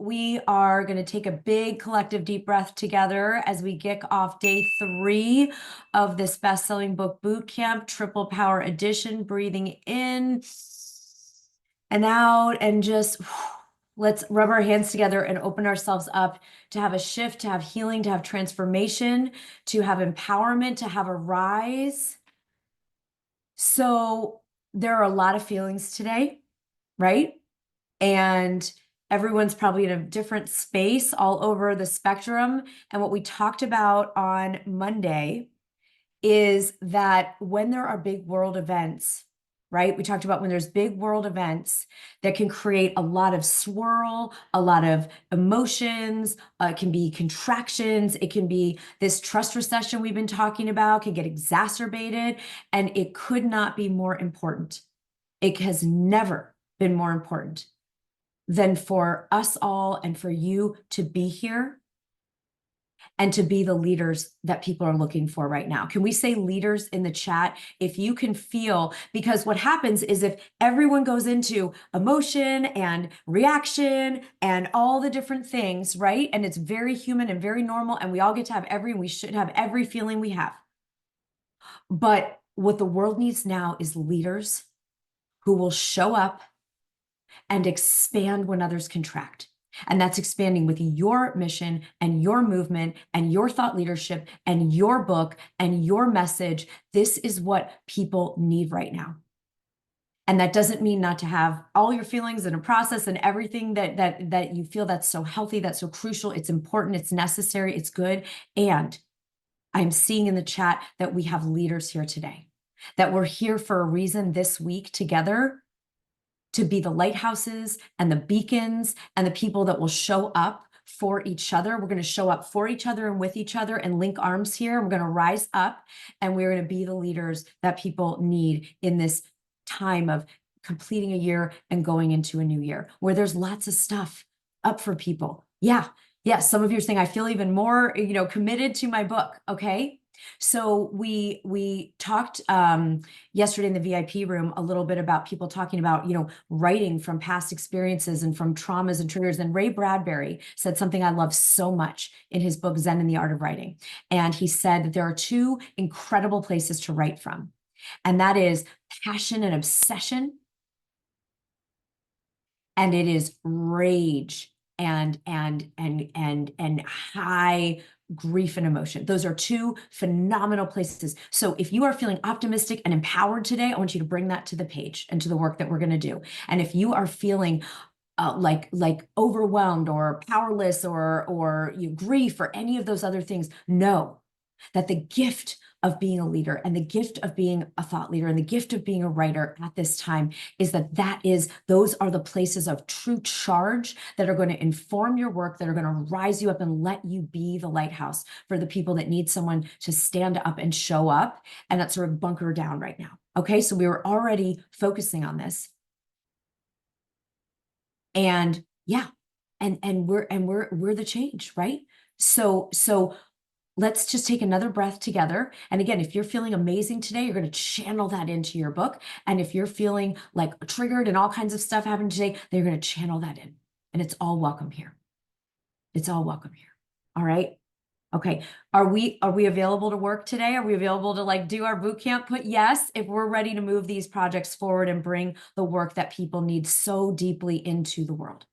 we are going to take a big collective deep breath together as we kick off day 3 of this best-selling book boot camp, triple power edition. Breathing in and out, and just let's rub our hands together and open ourselves up to have a shift, to have healing, to have transformation, to have empowerment, to have a rise. So there are a lot of feelings today, right? And everyone's probably in a different space all over the spectrum. And what we talked about on Monday is that when there are big world events, right? We talked about when there's big world events that can create a lot of swirl, a lot of emotions, it can be contractions, it can be this trust recession we've been talking about, can get exacerbated, and it could not be more important. It has never been more important than for us all and for you to be here and to be the leaders that people are looking for right now. Can we say leaders in the chat? If you can feel, because what happens is if everyone goes into emotion and reaction and all the different things, right? And it's very human and very normal, and we all get to have and we should have every feeling we have. But what the world needs now is leaders who will show up and expand when others contract. And that's expanding with your mission and your movement and your thought leadership and your book and your message. This is what people need right now. And that doesn't mean not to have all your feelings and a process and everything that you feel that's so healthy, that's so crucial. It's important, it's necessary, it's good. And I'm seeing in the chat that we have leaders here today, that we're here for a reason this week together, to be the lighthouses and the beacons and the people that will show up for each other. We're going to show up for each other and with each other and link arms here. We're going to rise up, and we're going to be the leaders that people need in this time of completing a year and going into a new year where there's lots of stuff up for people. Yeah. Some of you are saying, I feel even more, committed to my book. Okay. So we talked yesterday in the VIP room a little bit about people talking about, writing from past experiences and from traumas and triggers. And Ray Bradbury said something I love so much in his book, Zen and the Art of Writing. And he said that there are 2 incredible places to write from. And that is passion and obsession. And it is rage and high grief and emotion. Those are 2 phenomenal places. So if you are feeling optimistic and empowered today, I want you to bring that to the page and to the work that we're going to do. And if you are feeling like overwhelmed or powerless or grief or any of those other things, know that the gift of being a leader and the gift of being a thought leader and the gift of being a writer at this time is those are the places of true charge that are going to inform your work, that are going to rise you up and let you be the lighthouse for the people that need someone to stand up and show up and not sort of bunker down right now. Okay, so we were already focusing on this. And yeah, and we're the change, right? So let's just take another breath together. And again, if you're feeling amazing today, you're going to channel that into your book. And if you're feeling like triggered and all kinds of stuff happening today, then you're going to channel that in. And it's all welcome here. It's all welcome here. All right. Okay. Are we available to work today? Are we available to do our boot camp? Put yes, if we're ready to move these projects forward and bring the work that people need so deeply into the world.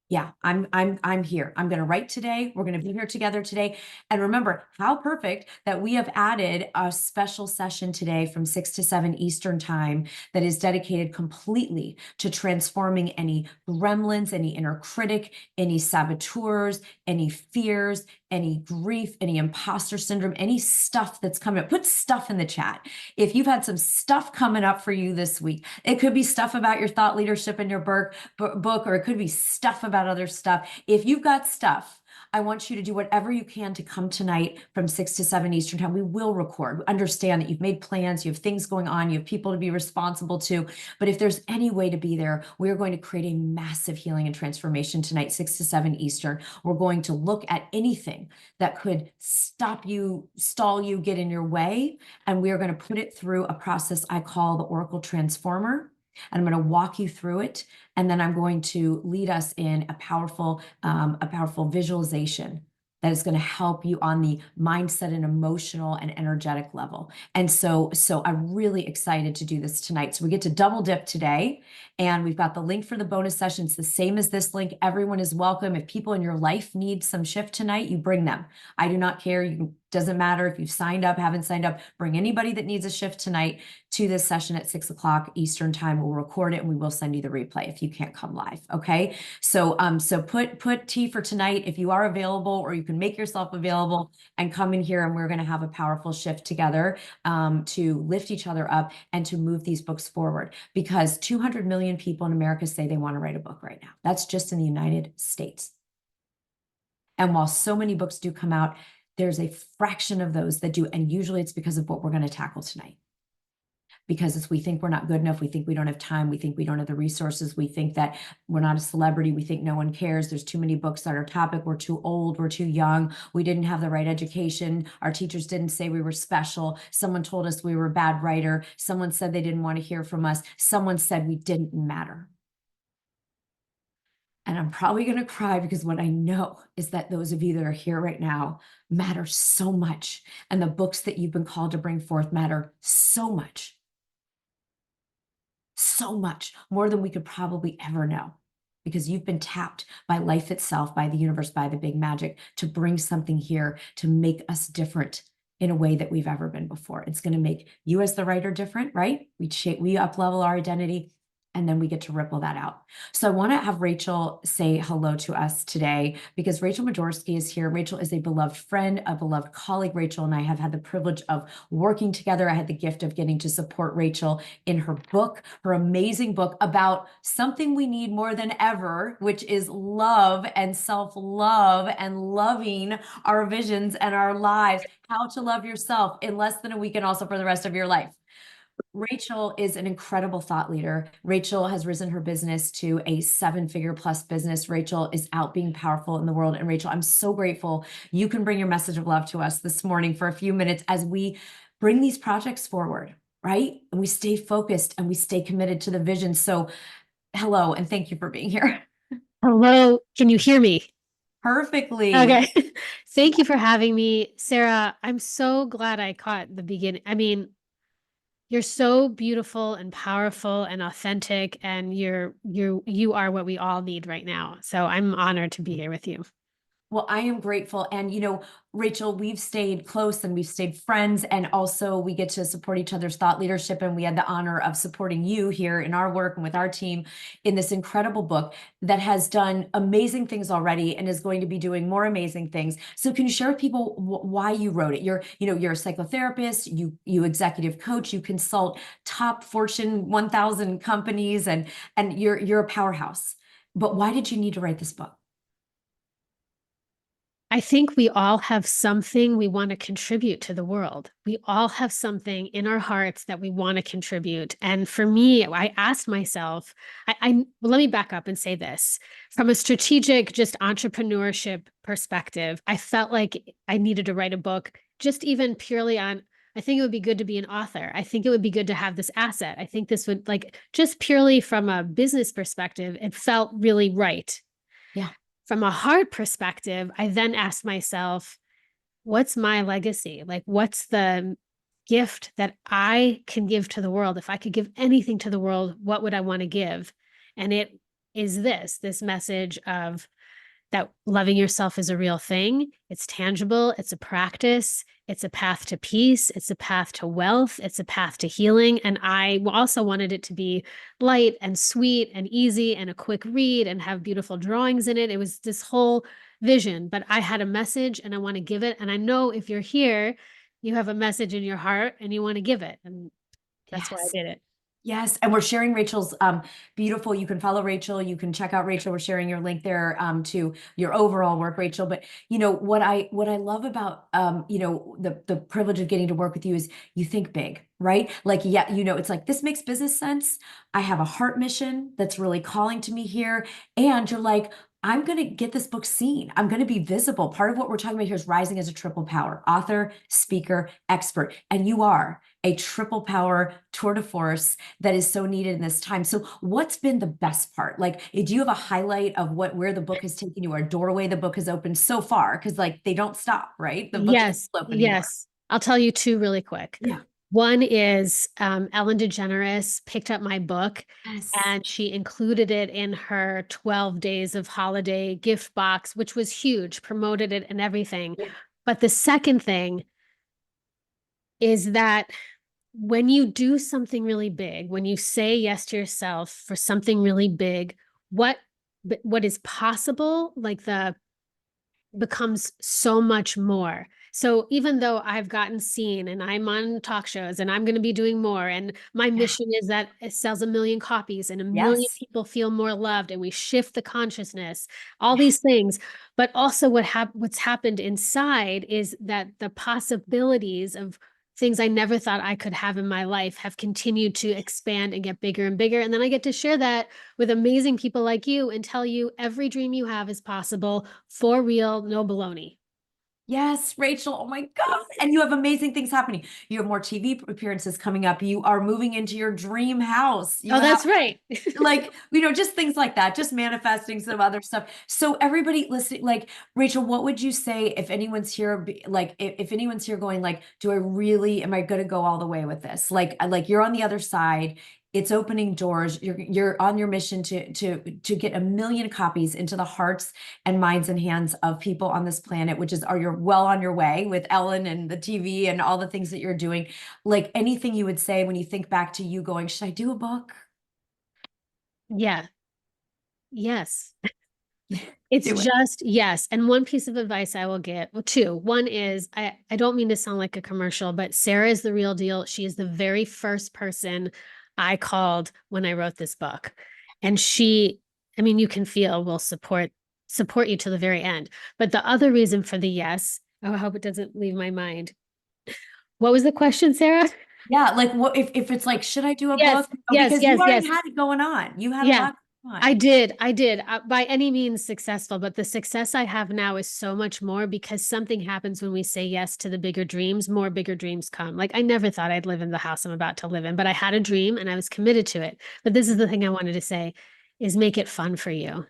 Yeah, I'm here. I'm going to write today. We're going to be here together today. And remember how perfect that we have added a special session today from 6 to 7 Eastern time that is dedicated completely to transforming any gremlins, any inner critic, any saboteurs, any fears, any grief, any imposter syndrome, any stuff that's coming up. Put stuff in the chat. If you've had some stuff coming up for you this week, it could be stuff about your thought leadership in your book, or it could be stuff about other stuff. If you've got stuff, I want you to do whatever you can to come tonight from 6 to 7 Eastern time. We will record. Understand that you've made plans, you have things going on, you have people to be responsible to. But if there's any way to be there, we're going to create a massive healing and transformation tonight, 6 to 7 Eastern. We're going to look at anything that could stop you, stall you, get in your way. And we are going to put it through a process I call the Oracle Transformer. And I'm going to walk you through it. And then I'm going to lead us in a powerful visualization that is going to help you on the mindset and emotional and energetic level. And so I'm really excited to do this tonight. So we get to double dip today, and we've got the link for the bonus session. It's the same as this link. Everyone is welcome. If people in your life need some shift tonight, you bring them. I do not care. Doesn't matter if you've signed up, haven't signed up, bring anybody that needs a shift tonight to this session at 6 o'clock Eastern time. We'll record it and we will send you the replay if you can't come live. Okay. So put T for tonight if you are available, or you can make yourself available and come in here, and we're going to have a powerful shift together to lift each other up and to move these books forward, because 200 million people in America say they want to write a book right now. That's just in the United States. And while so many books do come out, there's a fraction of those that do. And usually it's because of what we're going to tackle tonight. Because we think we're not good enough. We think we don't have time. We think we don't have the resources. We think that we're not a celebrity. We think no one cares. There's too many books on our topic. We're too old. We're too young. We didn't have the right education. Our teachers didn't say we were special. Someone told us we were a bad writer. Someone said they didn't want to hear from us. Someone said we didn't matter. And I'm probably going to cry, because what I know is that those of you that are here right now matter so much. And the books that you've been called to bring forth matter so much. So much more than we could probably ever know, because you've been tapped by life itself, by the universe, by the big magic, to bring something here to make us different in a way that we've ever been before. It's going to make you as the writer different, right? We up level our identity, and then we get to ripple that out. So I want to have Rachel say hello to us today, because Rachel Majorsky is here. Rachel is a beloved friend, a beloved colleague. Rachel and I have had the privilege of working together. I had the gift of getting to support Rachel in her book, her amazing book about something we need more than ever, which is love and self-love and loving our visions and our lives, how to love yourself in less than a week and also for the rest of your life. Rachel is an incredible thought leader. Rachel has risen her business to a 7-figure plus business. Rachel is out being powerful in the world. And Rachel, I'm so grateful you can bring your message of love to us this morning for a few minutes as we bring these projects forward, right? And we stay focused and we stay committed to the vision. So hello, and thank you for being here. Hello, can you hear me? Perfectly. Okay. Thank you for having me, Sarah. I'm so glad I caught the beginning. I mean, you're so beautiful and powerful and authentic, and you are what we all need right now. So I'm honored to be here with you. Well, I am grateful. And, Rachel, we've stayed close and we've stayed friends. And also we get to support each other's thought leadership. And we had the honor of supporting you here in our work and with our team in this incredible book that has done amazing things already and is going to be doing more amazing things. So can you share with people why you wrote it? You're a psychotherapist, you executive coach, you consult top Fortune 1000 companies, and you're a powerhouse. But why did you need to write this book? I think we all have something we want to contribute to the world. We all have something in our hearts that we want to contribute. And for me, I asked myself, well, let me back up and say this. From a strategic, just entrepreneurship perspective, I felt like I needed to write a book, just even purely on, I think it would be good to be an author. I think it would be good to have this asset. I think this would, like, just purely from a business perspective, it felt really right. Yeah. From a heart perspective, I then asked myself, what's my legacy? Like, what's the gift that I can give to the world? If I could give anything to the world, what would I want to give? And it is this message of that loving yourself is a real thing. It's tangible. It's a practice. It's a path to peace. It's a path to wealth. It's a path to healing. And I also wanted it to be light and sweet and easy and a quick read and have beautiful drawings in it. It was this whole vision, but I had a message and I want to give it. And I know if you're here, you have a message in your heart and you want to give it. And that's why I Yes. did it. Yes. And we're sharing Rachel's beautiful, you can follow Rachel, you can check out Rachel. We're sharing your link there to your overall work, Rachel. But what I love about the privilege of getting to work with you is you think big, right? Like, yeah, it's like, this makes business sense. I have a heart mission that's really calling to me here. And you're like, I'm going to get this book seen. I'm going to be visible. Part of what we're talking about here is rising as a triple power, author, speaker, expert. And you are a triple power tour de force that is so needed in this time. So what's been the best part? Like, do you have a highlight of where the book has taken you, or a doorway the book has opened so far? Because like they don't stop, right? The book is Yes, still opening doors. yes. I'll tell you two really quick. Yeah. One is Ellen DeGeneres picked up my book Yes. and she included it in her 12 days of holiday gift box, which was huge, promoted it and everything. Yeah. But the second thing is that when you do something really big, when you say yes to yourself for something really big, what what is possible, like the becomes so much more. So even though I've gotten seen and I'm on talk shows and I'm going to be doing more, and my Yeah. mission is that it sells a million copies and a million Yes. people feel more loved and we shift the consciousness, all Yeah. these things. But also what's happened inside is that the possibilities of things I never thought I could have in my life have continued to expand and get bigger and bigger. And then I get to share that with amazing people like you and tell you every dream you have is possible, for real, no baloney. Yes, Rachel. Oh my God. And you have amazing things happening. You have more TV appearances coming up. You are moving into your dream house. You Oh, have that's right. like, just things like that, just manifesting some other stuff. So everybody listening, like, Rachel, what would you say if anyone's here, like, if anyone's here going like, am I going to go all the way with this? Like you're on the other side. It's opening doors. You're on your mission to get a million copies into the hearts and minds and hands of people on this planet, are you're well on your way with Ellen and the TV and all the things that you're doing. Like, anything you would say when you think back to you going, should I do a book? Yeah. Yes. It's Do it. just yes. And one piece of advice I will get, well, two. One is I don't mean to sound like a commercial, but Sarah is the real deal. She is the very first person I called when I wrote this book. And I mean, you can feel will support you to the very end. But the other reason for the yes, oh, I hope it doesn't leave my mind. What was the question, Sarah? Yeah, like what if it's like, should I do a Yes, book? yes, Because you yes, already yes. had it going on. You had a Yeah, lot going on. I did. I did. By any means successful, but the success I have now is so much more because something happens when we say yes to the bigger dreams, more bigger dreams come. Like I never thought I'd live in the house I'm about to live in, but I had a dream and I was committed to it. But this is the thing I wanted to say is make it fun for you.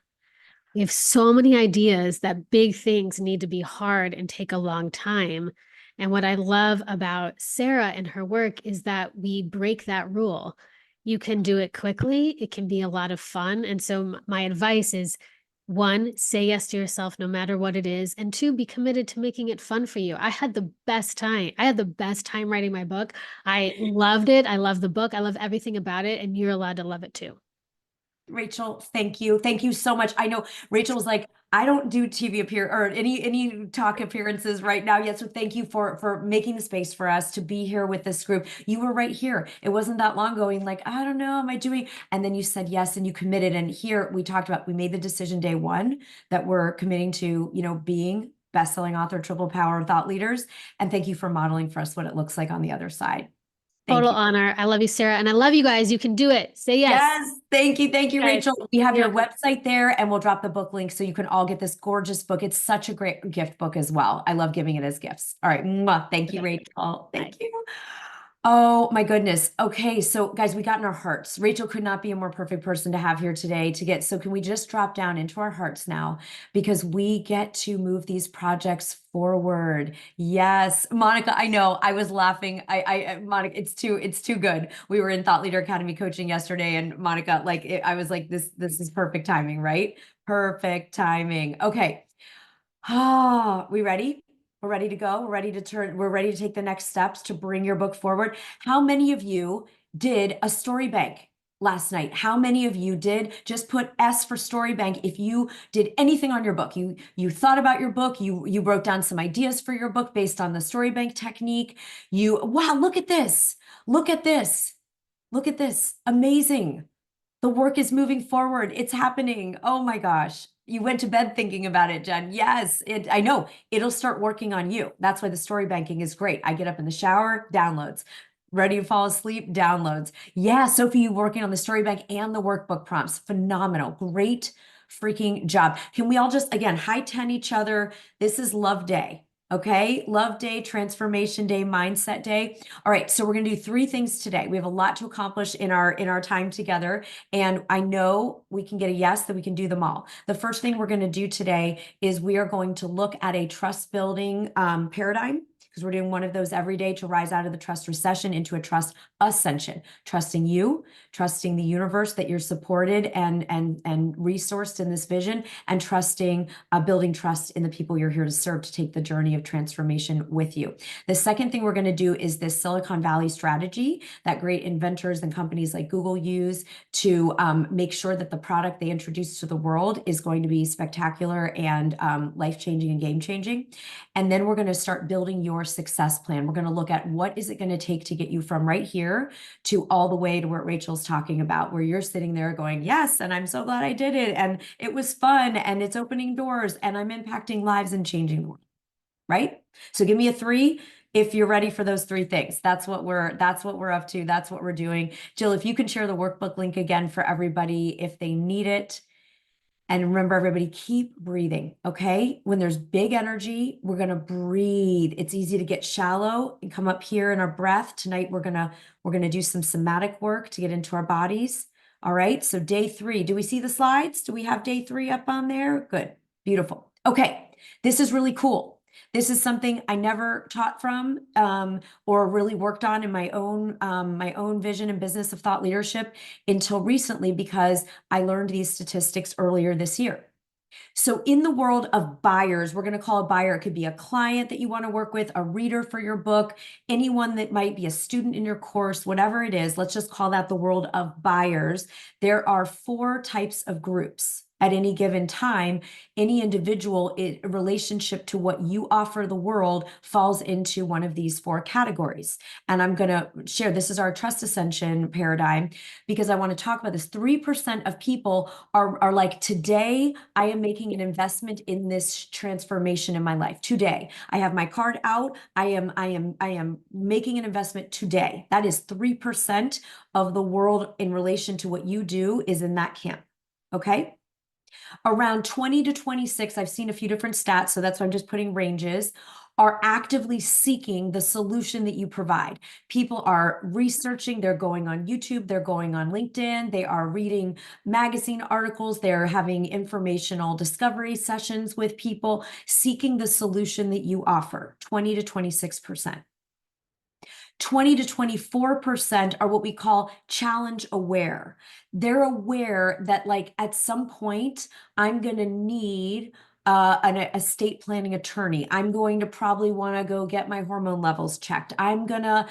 We have so many ideas that big things need to be hard and take a long time. And what I love about Sarah and her work is that we break that rule. You can do it quickly, it can be a lot of fun. And so, my advice is one, say yes to yourself no matter what it is. And two, be committed to making it fun for you. I had the best time. I had the best time writing my book. I loved it. I love the book. I love everything about it. And you're allowed to love it too. Rachel, thank you. Thank you so much. I know Rachel was like, I don't do TV or any talk appearances right now yet. So thank you for making the space for us to be here with this group. You were right here. It wasn't that long going like, I don't know, am I doing? And then you said yes and you committed. And here we made the decision day one that we're committing to, being best-selling author, triple power thought leaders. And thank you for modeling for us what it looks like on the other side. Thank Total you. honor. I love you, Sarah. And I love you guys. You can do it. Say yes. Yes, thank you. Thank you, Guys. Rachel. We have Yeah. your website there and we'll drop the book link so you can all get this gorgeous book. It's such a great gift book as well. I love giving it as gifts. All right. Mwah. Thank you, Okay. Rachel. Bye. Thank you. Oh my goodness. Okay, so guys, we got in our hearts. Rachel could not be a more perfect person to have here today so can we just drop down into our hearts now because we get to move these projects forward. Yes, Monica, I know. I was laughing. Monica, it's too good. We were in Thought Leader Academy coaching yesterday and Monica, I was like this is perfect timing, right? Perfect timing. Okay. Ah, we ready? We're ready to go. We're ready to take the next steps to bring your book forward. How many of you did a story bank last night? How many of you did just put S for story bank if you did anything on your book? You thought about your book, you wrote down some ideas for your book based on the story bank technique. Wow, look at this. Look at this. Look at this. Amazing. The work is moving forward. It's happening. Oh my gosh. You went to bed thinking about it, Jen. Yes, I know. It'll start working on you. That's why the story banking is great. I get up in the shower, downloads. Ready to fall asleep, downloads. Yeah, Sophie, you working on the story bank and the workbook prompts. Phenomenal. Great freaking job. Can we all just, again, high 10 each other? This is love day. Okay. Love day, transformation day, mindset day. All right. So we're going to do 3 things today. We have a lot to accomplish in our time together. And I know we can get a yes, that we can do them all. The first thing we're going to do today is we are going to look at a trust building paradigm, because we're doing one of those every day to rise out of the trust recession into a trust ascension. Trusting you, trusting the universe that you're supported and resourced in this vision, and trusting, building trust in the people you're here to serve to take the journey of transformation with you. The second thing we're going to do is this Silicon Valley strategy that great inventors and companies like Google use to make sure that the product they introduce to the world is going to be spectacular and life-changing and game-changing. And then we're going to start building your success plan. We're going to look at what is it going to take to get you from right here to all the way to what Rachel's talking about, where you're sitting there going, yes, and I'm so glad I did it, and it was fun, and it's opening doors, and I'm impacting lives and changing the world, right? So give me a 3 if you're ready for those 3 things. That's what we're up to. That's what we're doing. Jill, if you can share the workbook link again for everybody if they need it. And remember, everybody, keep breathing, okay? When there's big energy, we're gonna breathe. It's easy to get shallow and come up here in our breath. Tonight, we're gonna do some somatic work to get into our bodies. All right, so day 3. Do we see the slides? Do we have day 3 up on there? Good, beautiful. Okay, this is really cool. This is something I never taught from or really worked on in my own vision and business of thought leadership until recently, because I learned these statistics earlier this year. So in the world of buyers, we're going to call a buyer, it could be a client that you want to work with, a reader for your book, anyone that might be a student in your course, whatever it is, let's just call that the world of buyers. There are 4 types of groups at any given time. Any individual in relationship to what you offer the world falls into one of these 4 categories. And I'm going to share, this is our trust ascension paradigm, because I want to talk about this. 3% of people are like, today I am making an investment in this transformation in my life. Today I have my card out. I am making an investment today. That is 3% of the world in relation to what you do is in that camp. Okay. Around 20 to 26, I've seen a few different stats, so that's why I'm just putting ranges, are actively seeking the solution that you provide. People are researching, they're going on YouTube, they're going on LinkedIn, they are reading magazine articles, they're having informational discovery sessions with people, seeking the solution that you offer, 20 to 26%. 20 to 24% are what we call challenge aware. They're aware that, like, at some point I'm going to need an estate planning attorney. I'm going to probably want to go get my hormone levels checked. I'm going to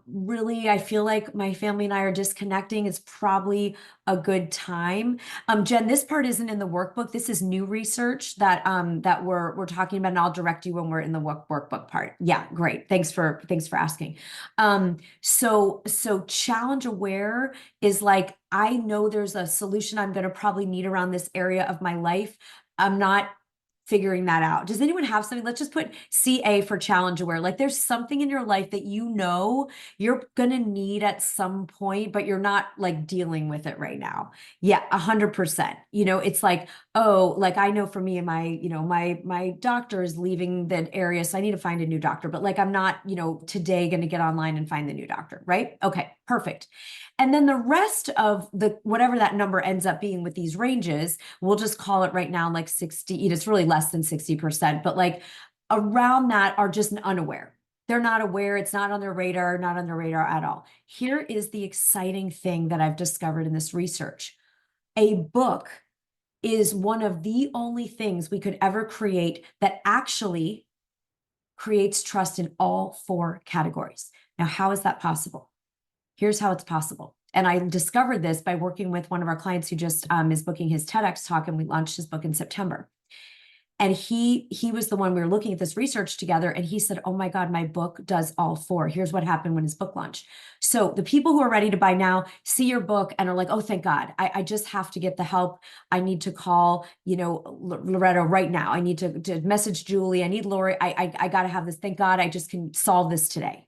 really, I feel like my family and I are disconnecting. It's probably a good time. Jen, this part isn't in the workbook. This is new research that that we're talking about, and I'll direct you when we're in the workbook part. Yeah, great. Thanks for asking. So challenge aware is like, I know there's a solution I'm going to probably need around this area of my life. I'm not figuring that out. Does anyone have something? Let's just put CA for challenge aware. Like, there's something in your life that you know you're going to need at some point, but you're not like dealing with it right now. Yeah, 100%. You know, it's like, oh, like, I know for me and my doctor is leaving the area, so I need to find a new doctor, but like, I'm not, today going to get online and find the new doctor, right? Okay, perfect. And then the rest of the, whatever that number ends up being with these ranges, we'll just call it right now like 60, it's really less than 60%, but like around that are just unaware. They're not aware, it's not on their radar, not on their radar at all. Here is the exciting thing that I've discovered in this research. A book is one of the only things we could ever create that actually creates trust in all 4 categories. Now, how is that possible? Here's how it's possible. And I discovered this by working with one of our clients who just is booking his TEDx talk, and we launched his book in September. And he was the one, we were looking at this research together, and he said, oh my God, my book does all 4. Here's what happened when his book launched. So the people who are ready to buy now see your book and are like, oh, thank God, I just have to get the help. I need to call, Loretta right now. I need to message Julie. I need Lori. I got to have this. Thank God I just can solve this today.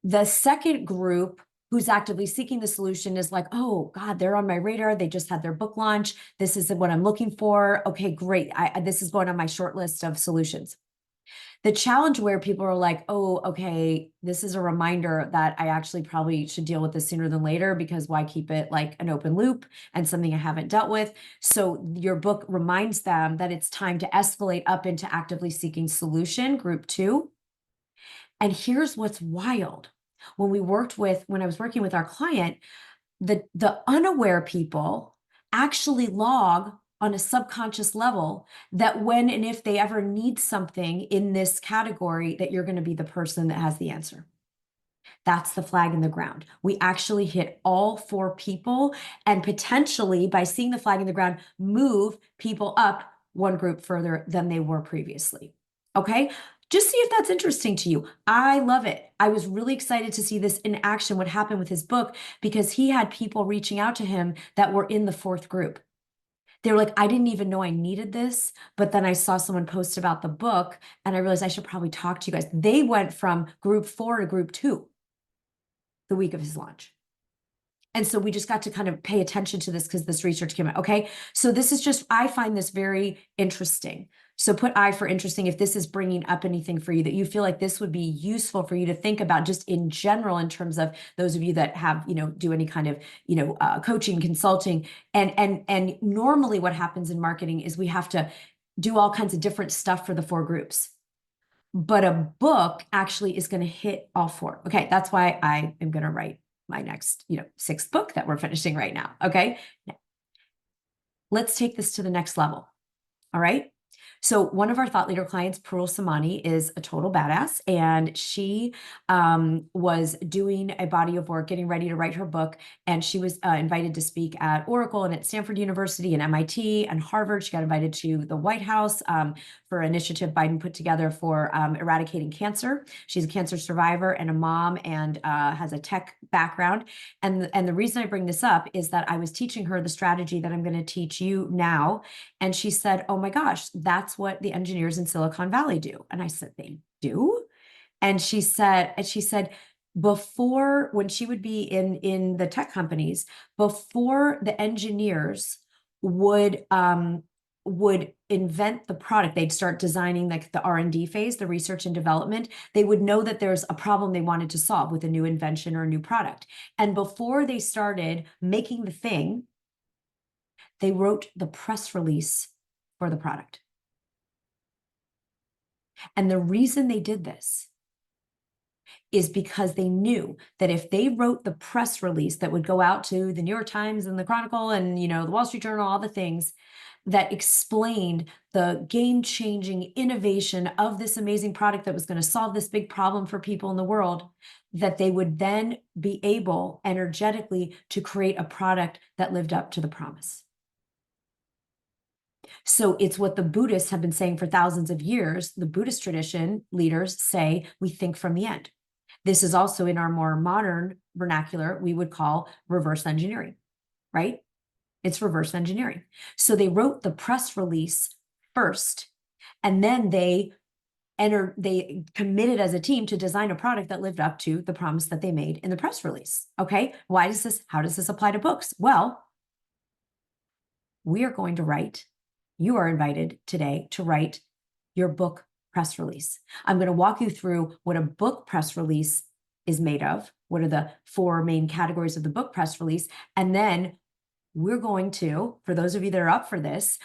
The second group who's actively seeking the solution is like, oh God, they're on my radar. They just had their book launch. This is what I'm looking for. Okay, great. This is going on my short list of solutions. The challenge where people are like, oh, okay, this is a reminder that I actually probably should deal with this sooner than later, because why keep it like an open loop and something I haven't dealt with? So your book reminds them that it's time to escalate up into actively seeking solution, group 2. And here's what's wild. When I was working with our client, the unaware people actually log on a subconscious level that when and if they ever need something in this category, that you're going to be the person that has the answer. That's the flag in the ground. We actually hit all 4 people, and potentially by seeing the flag in the ground, move people up one group further than they were previously. Okay. Just see if that's interesting to you. I love it. I was really excited to see this in action, what happened with his book, because he had people reaching out to him that were in the 4th group. They were like, I didn't even know I needed this, but then I saw someone post about the book and I realized I should probably talk to you guys. They went from group 4 to group 2 the week of his launch. And so we just got to kind of pay attention to this because this research came out. Okay. So this is just, I find this very interesting. So put I for interesting if this is bringing up anything for you that you feel like this would be useful for you to think about just in general, in terms of those of you that have, do any kind of, coaching, consulting. And normally what happens in marketing is we have to do all kinds of different stuff for the 4 groups. But a book actually is going to hit all 4. Okay. That's why I am going to write my next, 6th book that we're finishing right now. Okay. Now, let's take this to the next level. All right. So one of our thought leader clients, Parul Samani, is a total badass, and she was doing a body of work, getting ready to write her book, and she was invited to speak at Oracle and at Stanford University and MIT and Harvard. She got invited to the White House for an initiative Biden put together for eradicating cancer. She's a cancer survivor and a mom, and has a tech background. And the reason I bring this up is that I was teaching her the strategy that I'm going to teach you now. And she said, oh my gosh, that's what the engineers in Silicon Valley do. And I said, they do? And she said, before, when she would be in the tech companies, before the engineers would invent the product, they'd start designing like the R&D phase, the research and development. They would know that there's a problem they wanted to solve with a new invention or a new product. And before they started making the thing, they wrote the press release for the product. And the reason they did this is because they knew that if they wrote the press release that would go out to the New York Times and the Chronicle and, the Wall Street Journal, all the things that explained the game-changing innovation of this amazing product that was going to solve this big problem for people in the world, that they would then be able energetically to create a product that lived up to the promise. So it's what the Buddhists have been saying for thousands of years. The Buddhist tradition leaders say we think from the end. This is also in our more modern vernacular, we would call reverse engineering, right? It's reverse engineering. So they wrote the press release first, and then they committed as a team to design a product that lived up to the promise that they made in the press release. Okay. How does this apply to books? Well, we are going to write, you are invited today to write your book press release. I'm going to walk you through what a book press release is made of. What are the 4 main categories of the book press release? And then we're going to, for those of you that are up for this,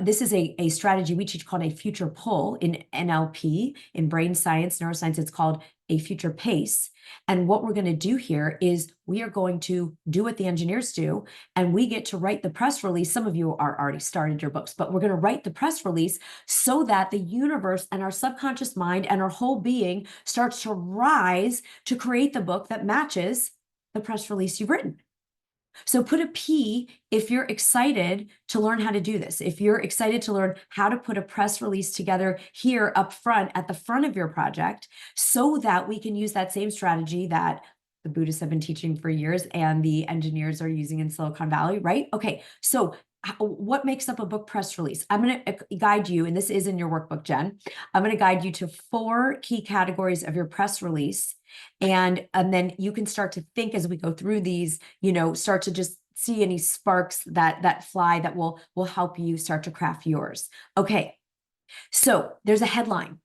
this is a strategy we teach called a future pull in NLP, in brain science, neuroscience. It's called a future pace. And what we're going to do here is we are going to do what the engineers do, and we get to write the press release. Some of you are already started your books, but we're going to write the press release so that the universe and our subconscious mind and our whole being starts to rise to create the book that matches the press release you've written. So put a P if you're excited to learn how to do this. If you're excited to learn how to put a press release together here up front at the front of your project, so that we can use that same strategy that the Buddhists have been teaching for years and the engineers are using in Silicon Valley, right? Okay, so what makes up a book press release? I'm going to guide you, and this is in your workbook, Jen. I'm going to guide you to 4 key categories of your press release. And then you can start to think as we go through these, start to just see any sparks that fly that will help you start to craft yours. Okay. So there's a headline.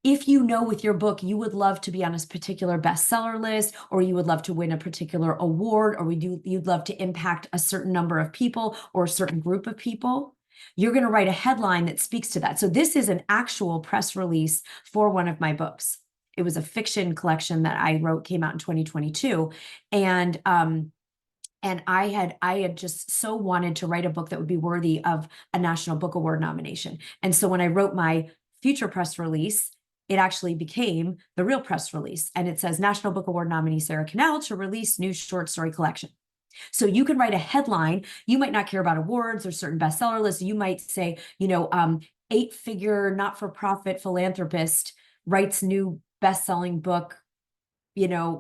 If you know with your book, you would love to be on a particular bestseller list, or you would love to win a particular award, or you'd love to impact a certain number of people or a certain group of people, you're going to write a headline that speaks to that. So this is an actual press release for one of my books. It was a fiction collection that I wrote, came out in 2022. And I had just so wanted to write a book that would be worthy of a National Book Award nomination. And so when I wrote my future press release, it actually became the real press release. And it says National Book Award nominee Sarah Cannell to release new short story collection. So you can write a headline. You might not care about awards or certain bestseller lists. You might say, 8-figure not-for-profit philanthropist writes new best-selling book,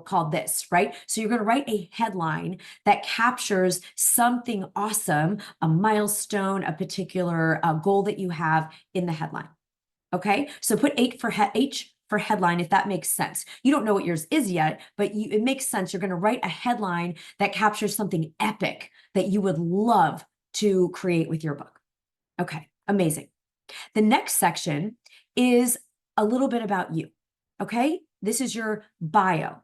called this, right? So you're going to write a headline that captures something awesome, a milestone, a particular goal that you have in the headline. Okay. So put H for headline, if that makes sense. You don't know what yours is yet, but it makes sense. You're going to write a headline that captures something epic that you would love to create with your book. Okay. Amazing. The next section is a little bit about you. Okay. This is your bio.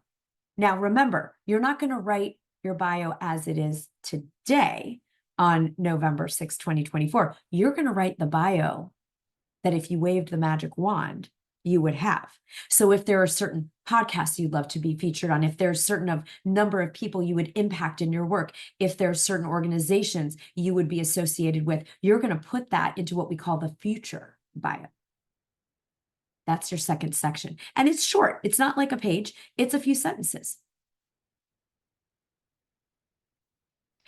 Now, remember, you're not going to write your bio as it is today on November 6, 2024. You're going to write the bio that if you waved the magic wand, you would have. So if there are certain podcasts you'd love to be featured on, if there's certain number of people you would impact in your work, if there's certain organizations you would be associated with, you're going to put that into what we call the future bio. That's your second section. And it's short. It's not like a page. It's a few sentences.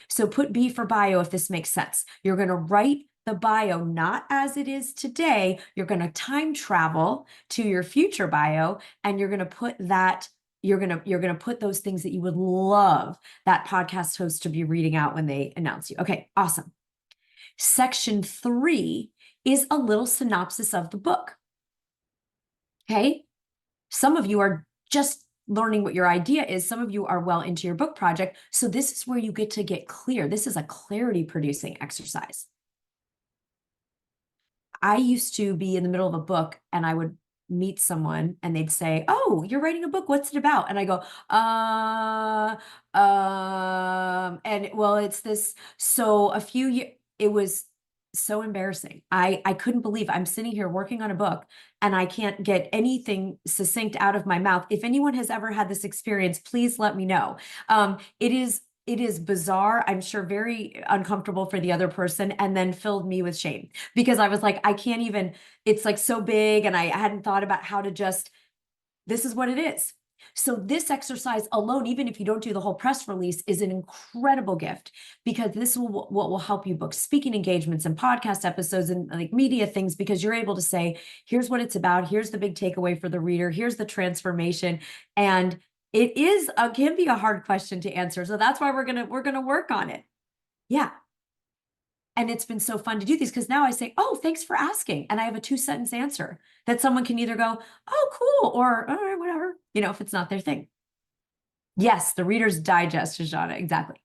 So put B for bio if this makes sense. You're going to write the bio not as it is today. You're going to time travel to your future bio, and you're going to put that, you're going to put those things that you would love that podcast host to be reading out when they announce you. Okay, awesome. Section 3 is a little synopsis of the book. Okay. Some of you are just learning what your idea is. Some of you are well into your book project. So this is where you get to get clear. This is a clarity producing exercise. I used to be in the middle of a book and I would meet someone and they'd say, "Oh, you're writing a book. What's it about?" And I go, and well, it's this. So a few years, it was so embarrassing. I couldn't believe I'm sitting here working on a book and I can't get anything succinct out of my mouth. If anyone has ever had this experience, please let me know. It is bizarre. I'm sure very uncomfortable for the other person, and then filled me with shame because I was like, I can't even, it's like so big. And I hadn't thought about how to just, this is what it is. So this exercise alone, even if you don't do the whole press release, is an incredible gift because this what will help you book speaking engagements and podcast episodes and like media things, because you're able to say, here's what it's about. Here's the big takeaway for the reader. Here's the transformation. And it can be a hard question to answer. So that's why we're going to work on it. Yeah. And it's been so fun to do these because now I say, "Oh, thanks for asking." And I have a 2-sentence answer that someone can either go, "Oh, cool," or "All right, whatever," if it's not their thing. Yes, the Reader's Digest, Shoshana, exactly.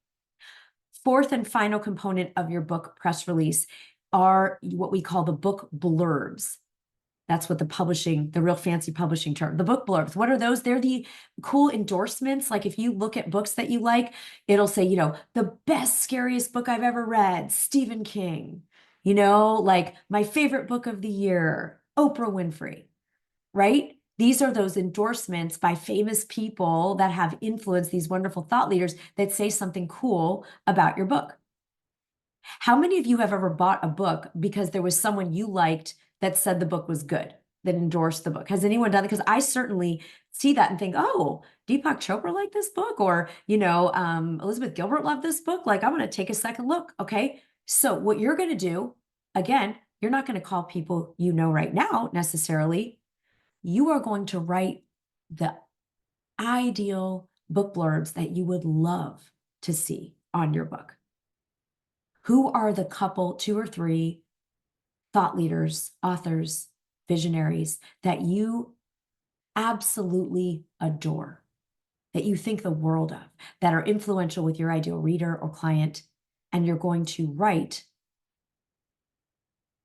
Fourth and final component of your book press release are what we call the book blurbs. That's what the real fancy publishing term, the book blurbs. What are those? They're the cool endorsements. Like if you look at books that you like, it'll say, the best, scariest book I've ever read, Stephen King, like my favorite book of the year, Oprah Winfrey, right? These are those endorsements by famous people that have influenced these wonderful thought leaders that say something cool about your book. How many of you have ever bought a book because there was someone you liked that said the book was good, that endorsed the book? Has anyone done it? Because I certainly see that and think, "Oh, Deepak Chopra liked this book," or, Elizabeth Gilbert loved this book. Like, I'm going to take a second look. Okay. So what you're going to do, again, you're not going to call people right now necessarily. You are going to write the ideal book blurbs that you would love to see on your book. Who are the couple, 2 or 3 thought leaders, authors, visionaries that you absolutely adore, that you think the world of, that are influential with your ideal reader or client, and you're going to write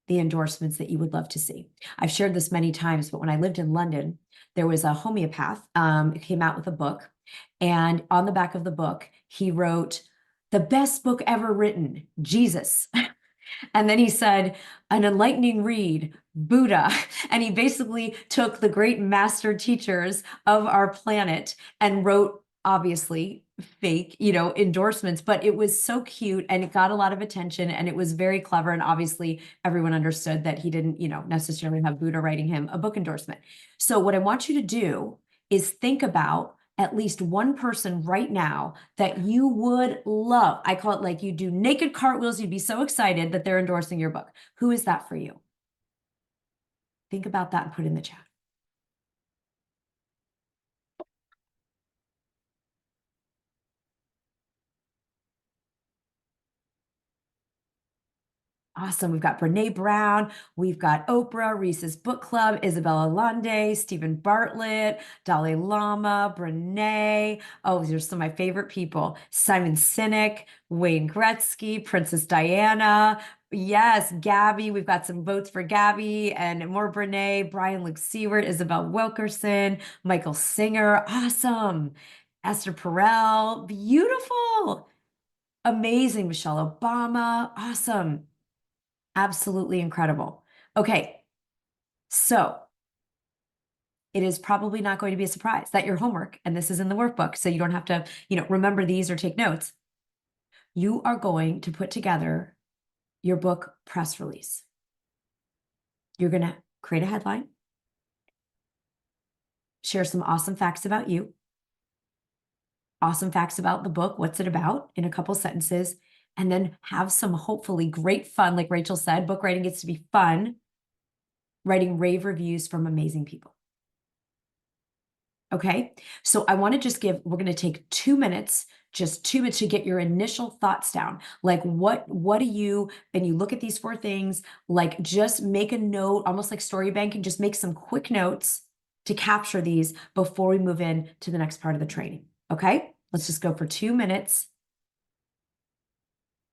the endorsements that you would love to see. I've shared this many times, but when I lived in London, there was a homeopath, came out with a book, and on the back of the book, he wrote, "The best book ever written, Jesus." And then he said, "An enlightening read, Buddha." And he basically took the great master teachers of our planet and wrote, obviously, fake, endorsements, but it was so cute and it got a lot of attention and it was very clever. And obviously, everyone understood that he didn't, necessarily have Buddha writing him a book endorsement. So, what I want you to do is think about at least one person right now that you would love. I call it like you do naked cartwheels. You'd be so excited that they're endorsing your book. Who is that for you? Think about that and put it in the chat. Awesome. We've got Brene Brown. We've got Oprah, Reese's Book Club, Isabella Lande, Stephen Bartlett, Dalai Lama, Brene. Oh, these are some of my favorite people. Simon Sinek, Wayne Gretzky, Princess Diana. Yes, Gabby. We've got some votes for Gabby and more Brene, Brian Luke Seward, Isabel Wilkerson, Michael Singer. Awesome. Esther Perel. Beautiful. Amazing. Michelle Obama. Awesome. Absolutely incredible. Okay, so it is probably not going to be a surprise that your homework, and this is in the workbook, so you don't have to, remember these or take notes. You are going to put together your book press release. You're going to create a headline, share some awesome facts about you, awesome facts about the book, what's it about in a couple sentences, and then have some hopefully great fun. Like Rachel said, book writing gets to be fun, writing rave reviews from amazing people. Okay, so I want to just we're going to take 2 minutes, just 2 minutes to get your initial thoughts down. Like what do you, and you look at these 4 things, like just make a note, almost like story banking, just make some quick notes to capture these before we move in to the next part of the training. Okay, let's just go for 2 minutes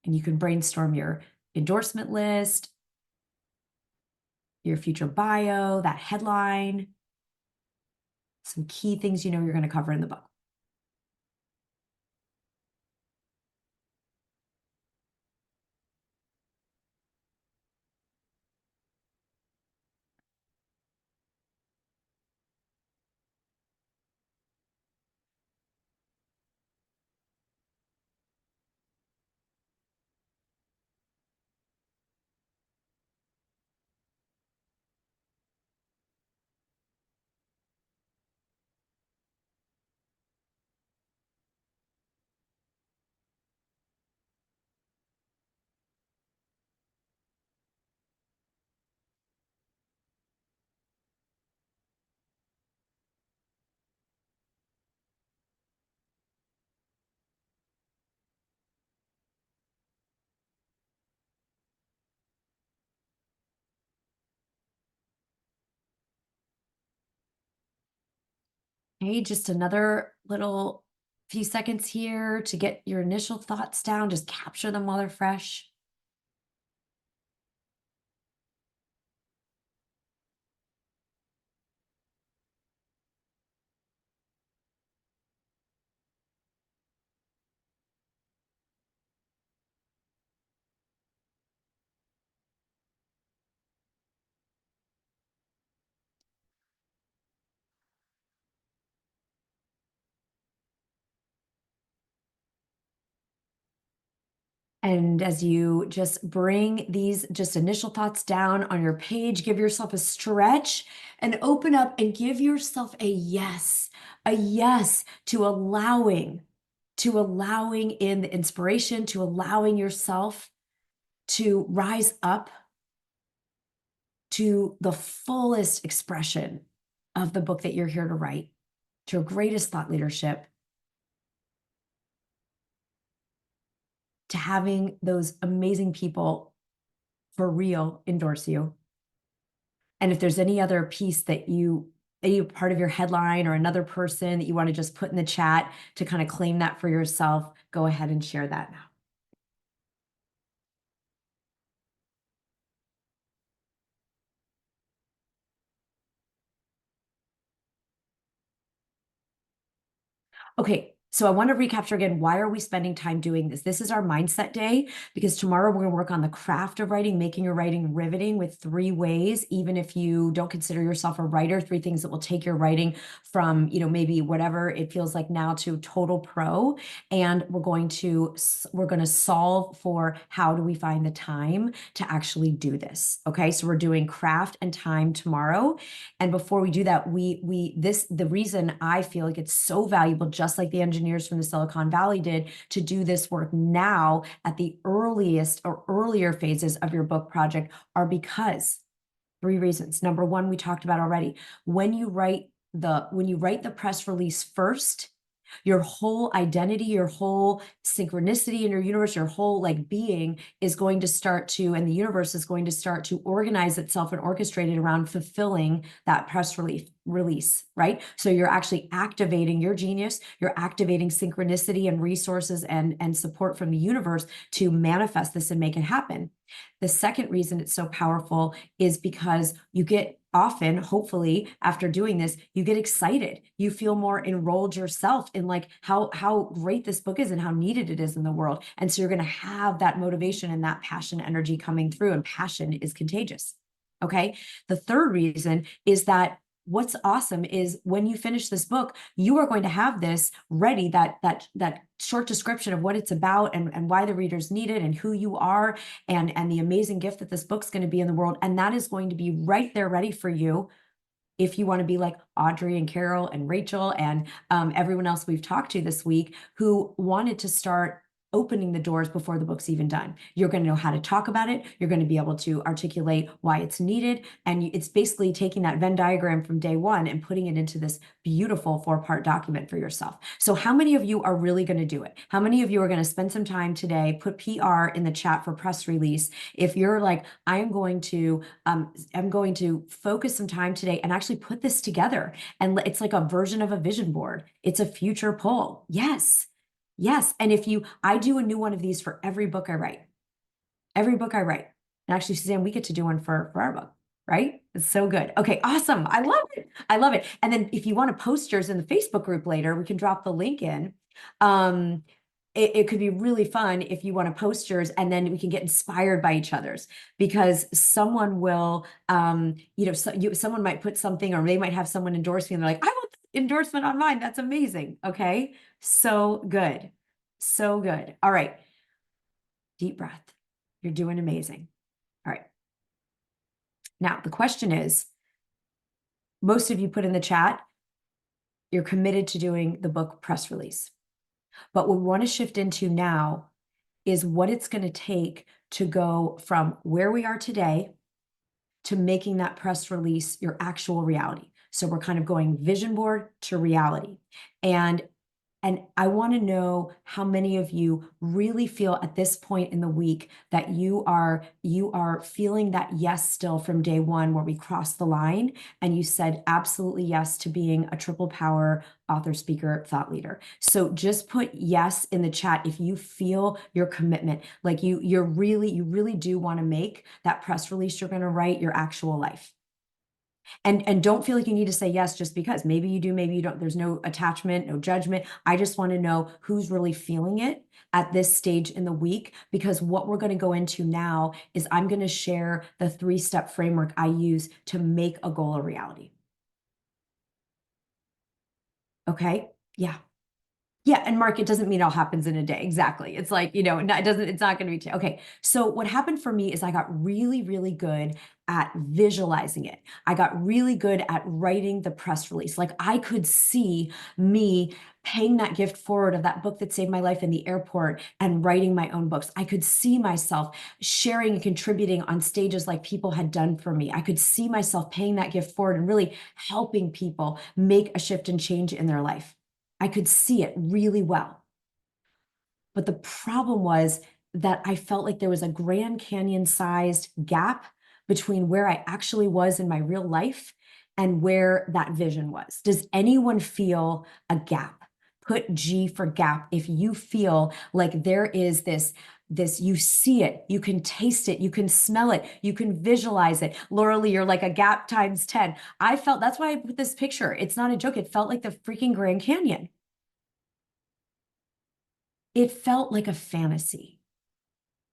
and you can brainstorm your endorsement list, your future bio, that headline, some key things you're going to cover in the book. Okay, just another little few seconds here to get your initial thoughts down. Just capture them while they're fresh. And as you just bring these just initial thoughts down on your page, give yourself a stretch and open up and give yourself a yes to allowing in the inspiration, to allowing yourself to rise up to the fullest expression of the book that you're here to write, to your greatest thought leadership, to having those amazing people for real endorse you. And if there's any other piece that you a part of your headline or another person that you want to just put in the chat to kind of claim that for yourself, go ahead and share that now. Okay, so I want to recapture again, why are we spending time doing this? This is our mindset day, because tomorrow we're going to work on the craft of writing, making your writing riveting with 3 ways, even if you don't consider yourself a writer, 3 things that will take your writing from, maybe whatever it feels like now to total pro. And we're going to solve for how do we find the time to actually do this. Okay, so we're doing craft and time tomorrow. And before we do that, the reason I feel like it's so valuable, just like the engineers from the Silicon Valley did, to do this work now at the earliest or earlier phases of your book project, are because 3 reasons. Number 1, we talked about already. When you write the press release first, your whole identity, your whole synchronicity in your universe, your whole being is going to start to, and the universe is going to start to organize itself and orchestrate it around fulfilling that press release, right? So you're actually activating your genius, you're activating synchronicity and resources and support from the universe to manifest this and make it happen. The second reason it's so powerful is because you get often, hopefully, after doing this, you get excited. You feel more enrolled yourself in how great this book is and how needed it is in the world. And so you're going to have that motivation and that passion energy coming through, and passion is contagious. Okay. The third reason is that what's awesome is when you finish this book, you are going to have this ready, that short description of what it's about and why the readers need it and who you are and the amazing gift that this book's going to be in the world. And that is going to be right there ready for you if you want to be like Audrey and Carol and Rachel and everyone else we've talked to this week who wanted to start opening the doors before the book's even done. You're going to know how to talk about it. You're going to be able to articulate why it's needed. And it's basically taking that Venn diagram from day one and putting it into this beautiful 4-part document for yourself. So how many of you are really going to do it? How many of you are going to spend some time today, put PR in the chat for press release? If you're like, I'm going to focus some time today and actually put this together. And it's like a version of a vision board. It's a future poll. Yes. Yes. And I do a new one of these for every book I write. Every book I write. And actually, Suzanne, we get to do one for our book, right? It's so good. Okay, awesome. I love it. I love it. And then if you want to post yours in the Facebook group later, we can drop the link in. It could be really fun if you want to post yours, and then we can get inspired by each other's, because someone will, someone might put something, or they might have someone endorse me and they're like, I want the endorsement on mine. That's amazing. Okay. So good. So good. All right. Deep breath. You're doing amazing. All right. Now, the question is, most of you put in the chat, you're committed to doing the book press release. But what we want to shift into now is what it's going to take to go from where we are today to making that press release your actual reality. So we're kind of going vision board to reality. And I want to know how many of you really feel at this point in the week that you are feeling that yes still from day one, where we crossed the line and you said absolutely yes to being a triple power author, speaker, thought leader. So just put yes in the chat if you feel your commitment, like you really do want to make that press release you're going to write your actual life. And don't feel like you need to say yes just because. Maybe you do, maybe you don't. There's no attachment, no judgment. I just want to know who's really feeling it at this stage in the week, because what we're going to go into now is I'm going to share the 3-step framework I use to make a goal a reality. Okay? Yeah. Yeah, and Mark, it doesn't mean it all happens in a day. Exactly. It's like, it's not going to be, okay. So what happened for me is I got really, really good at visualizing it. I got really good at writing the press release. Like I could see me paying that gift forward of that book that saved my life in the airport and writing my own books. I could see myself sharing and contributing on stages like people had done for me. I could see myself paying that gift forward and really helping people make a shift and change in their life. I could see it really well. But the problem was that I felt like there was a Grand Canyon sized gap between where I actually was in my real life and where that vision was. Does anyone feel a gap? Put G for gap. If you feel like there is this, you see it, you can taste it, you can smell it, you can visualize it. Laura Lee, you're like a gap times 10. I felt, that's why I put this picture. It's not a joke. It felt like the freaking Grand Canyon. It felt like a fantasy,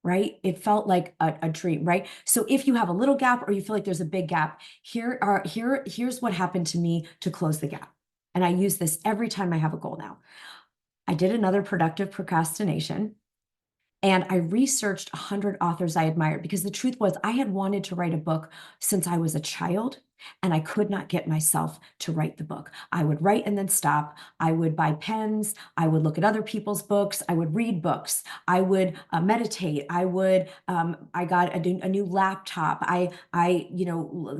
right? It felt like a dream, right? So if you have a little gap or you feel like there's a big gap, here's what happened to me to close the gap. And I use this every time I have a goal now. I did another productive procrastination. And I researched 100 authors I admired because the truth was I had wanted to write a book since I was a child, and I could not get myself to write the book. I would write and then stop. I would buy pens. I would look at other people's books. I would read books. I would meditate. I got a new laptop. I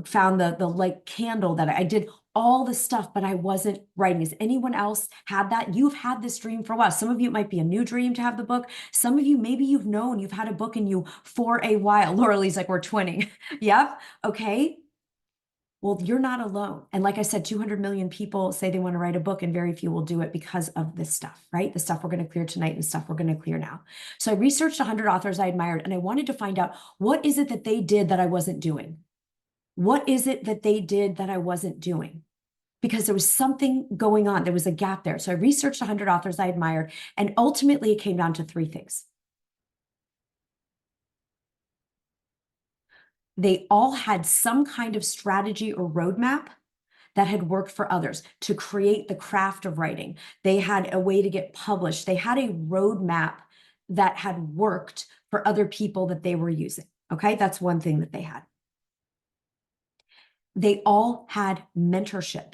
found the like candle that I did all the stuff, but I wasn't writing. Has anyone else had that? You've had this dream for a while. Some of you, it might be a new dream to have the book. Some of you, maybe you've known you've had a book in you for a while. Laura Lee's like, we're twinning. Yep. Okay. Well, you're not alone. And like I said, 200 million people say they want to write a book, and very few will do it because of this stuff, right? The stuff we're going to clear tonight and the stuff we're going to clear now. So I researched 100 authors I admired, and I wanted to find out, what is it that they did that I wasn't doing? What is it that they did that I wasn't doing? Because there was something going on. There was a gap there. So I researched 100 authors I admired, and ultimately it came down to three things. They all had some kind of strategy or roadmap that had worked for others to create the craft of writing. They had a way to get published. They had a roadmap that had worked for other people that they were using. Okay, that's one thing that they had. They all had mentorship.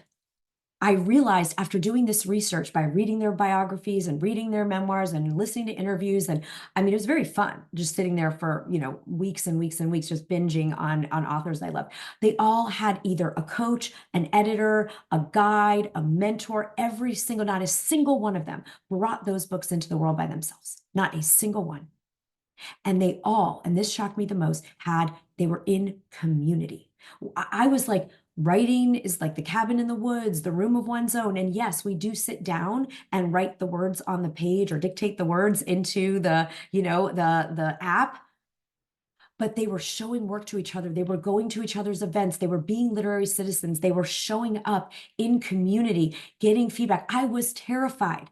I realized after doing this research, by reading their biographies and reading their memoirs and listening to interviews, and I mean, it was very fun just sitting there for, weeks and weeks and weeks, just binging on authors I love. They all had either a coach, an editor, a guide, a mentor. Not a single one of them brought those books into the world by themselves. Not a single one. And they all, and this shocked me the most, they were in community. I was like, writing is like the cabin in the woods, the room of one's own. And yes, we do sit down and write the words on the page or dictate the words into the app. But they were showing work to each other. They were going to each other's events. They were being literary citizens. They were showing up in community, getting feedback. I was terrified.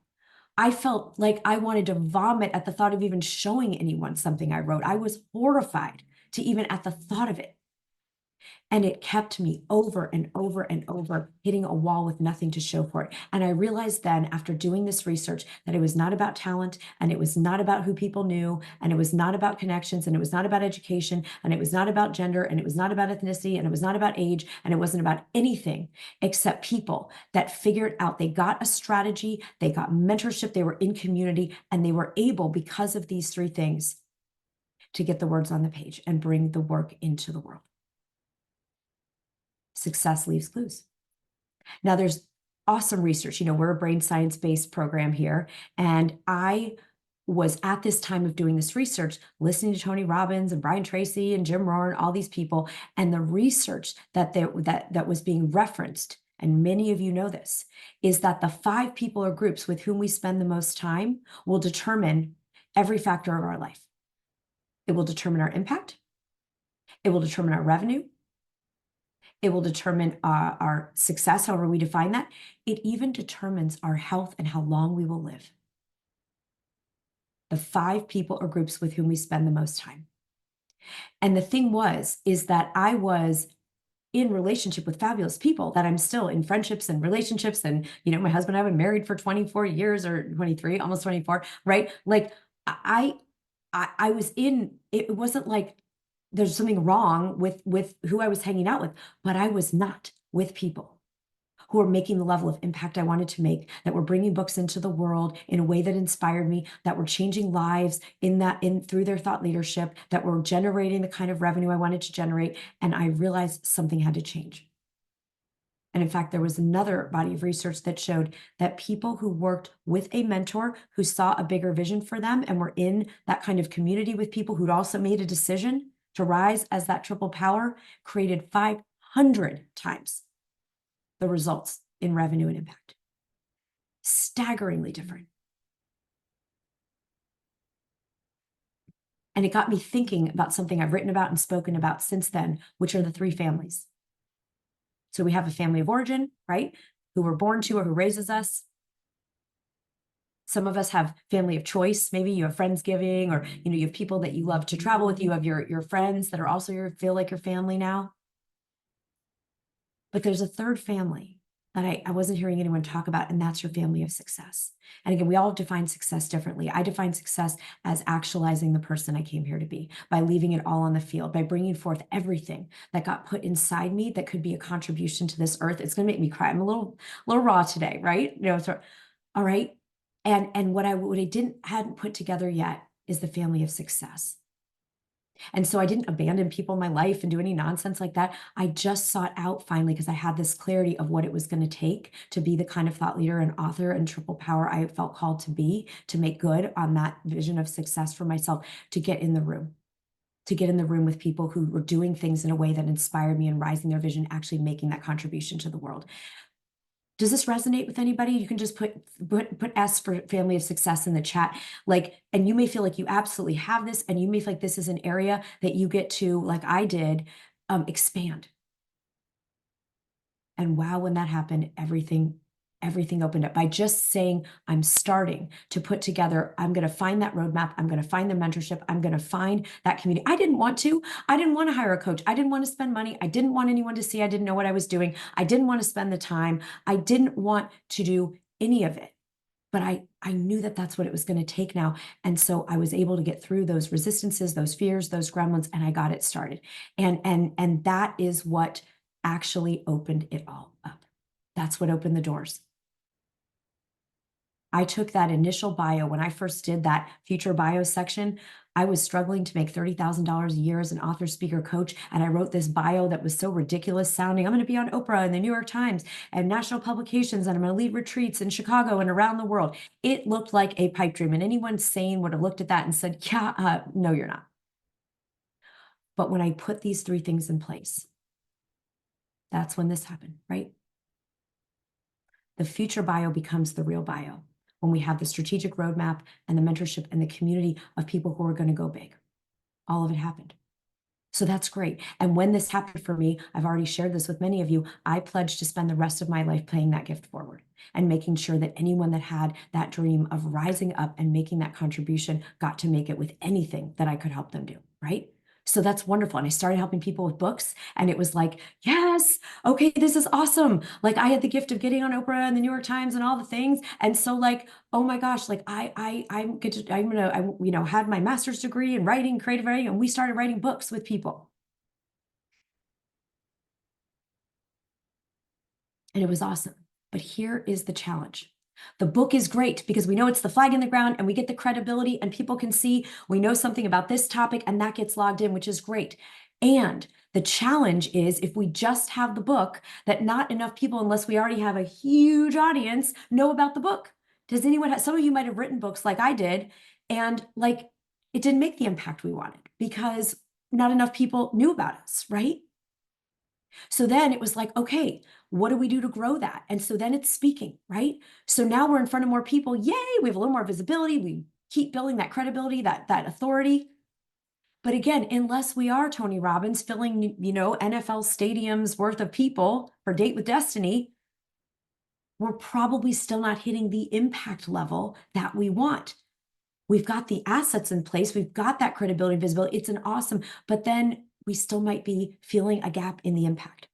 I felt like I wanted to vomit at the thought of even showing anyone something I wrote. I was horrified to even at the thought of it. And it kept me over and over and over hitting a wall with nothing to show for it. And I realized then, after doing this research, that it was not about talent, and it was not about who people knew, and it was not about connections, and it was not about education, and it was not about gender, and it was not about ethnicity, and it was not about age, and it wasn't about anything except people that figured out, they got a strategy, they got mentorship, they were in community, and they were able, because of these three things, to get the words on the page and bring the work into the world. Success leaves clues. Now, there's awesome research. We're a brain science-based program here. And I was at this time of doing this research, listening to Tony Robbins and Brian Tracy and Jim Rohn and all these people. And the research that was being referenced, and many of you know this, is that the 5 people or groups with whom we spend the most time will determine every factor of our life. It will determine our impact. It will determine our revenue. It will determine our success, however we define that. It even determines our health and how long we will live. The 5 people or groups with whom we spend the most time. And the thing is that I was in relationship with fabulous people, that I'm still in friendships and relationships. And, my husband and I have been married for 24 years or 23, almost 24, right? Like I was it wasn't like there's something wrong with who I was hanging out with, but I was not with people who were making the level of impact I wanted to make, that were bringing books into the world in a way that inspired me, that were changing lives through their thought leadership, that were generating the kind of revenue I wanted to generate. And I realized something had to change. And in fact, there was another body of research that showed that people who worked with a mentor who saw a bigger vision for them and were in that kind of community with people who'd also made a decision to rise as that triple power, created 500 times the results in revenue and impact. Staggeringly different. And it got me thinking about something I've written about and spoken about since then, which are the three families. So we have a family of origin, right? Who we're born to or who raises us. Some of us have family of choice. Maybe you have Friendsgiving, or you have people that you love to travel with. You have your friends that are also feel like your family now. But there's a third family that I wasn't hearing anyone talk about, and that's your family of success. And again, we all define success differently. I define success as actualizing the person I came here to be, by leaving it all on the field, by bringing forth everything that got put inside me that could be a contribution to this earth. It's going to make me cry. I'm a little raw today, right? So, all right. And what I hadn't put together yet is the family of success. And so I didn't abandon people in my life and do any nonsense like that. I just sought out finally, because I had this clarity of what it was going to take to be the kind of thought leader and author and triple power I felt called to be, to make good on that vision of success for myself, to get in the room. To get in the room with people who were doing things in a way that inspired me and rising their vision, actually making that contribution to the world. Does this resonate with anybody? You can just put S for family of success in the chat. And you may feel like you absolutely have this, and you may feel like this is an area that you get to, like I did, expand. And wow, when that happened, everything opened up by just saying, I'm starting to put together, I'm going to find that roadmap. I'm going to find the mentorship. I'm going to find that community. I didn't want to hire a coach. I didn't want to spend money. I didn't want anyone to see I didn't know what I was doing. I didn't want to spend the time. I didn't want to do any of it. But I knew that that's what it was going to take now. And so I was able to get through those resistances, those fears, those gremlins, and I got it started. And that is what actually opened it all up. That's what opened the doors. I took that initial bio. When I first did that future bio section, I was struggling to make $30,000 a year as an author, speaker, coach. And I wrote this bio that was so ridiculous sounding. I'm going to be on Oprah and the New York Times and national publications, and I'm going to lead retreats in Chicago and around the world. It looked like a pipe dream. And anyone sane would have looked at that and said, yeah, no, you're not. But when I put these three things in place, that's when this happened, right? The future bio becomes the real bio when we have the strategic roadmap and the mentorship and the community of people who are going to go big. All of it happened. So that's great. And when this happened for me, I've already shared this with many of you, I pledged to spend the rest of my life paying that gift forward and making sure that anyone that had that dream of rising up and making that contribution got to make it with anything that I could help them do, right? So that's wonderful. And I started helping people with books, and it was like, yes, okay, this is awesome. Like, I had the gift of getting on Oprah and the New York Times and all the things. And so, like, oh my gosh, like I had my master's degree in writing, creative writing, and we started writing books with people. And it was awesome. But here is the challenge. The book is great because we know it's the flag in the ground and we get the credibility and people can see we know something about this topic, and that gets logged in, which is great. And the challenge is, if we just have the book, that not enough people, unless we already have a huge audience, know about the book. Does anyone have, some of you might have written books like I did, and like it didn't make the impact we wanted because not enough people knew about us, right? So then it was like, okay, what do we do to grow that? And so then it's speaking, right? So now we're in front of more people. Yay, we have a little more visibility. We keep building that credibility, that authority. But again, unless we are Tony Robbins filling, NFL stadiums worth of people for Date with Destiny, we're probably still not hitting the impact level that we want. We've got the assets in place. We've got that credibility and visibility. It's an awesome, but then we still might be feeling a gap in the impact.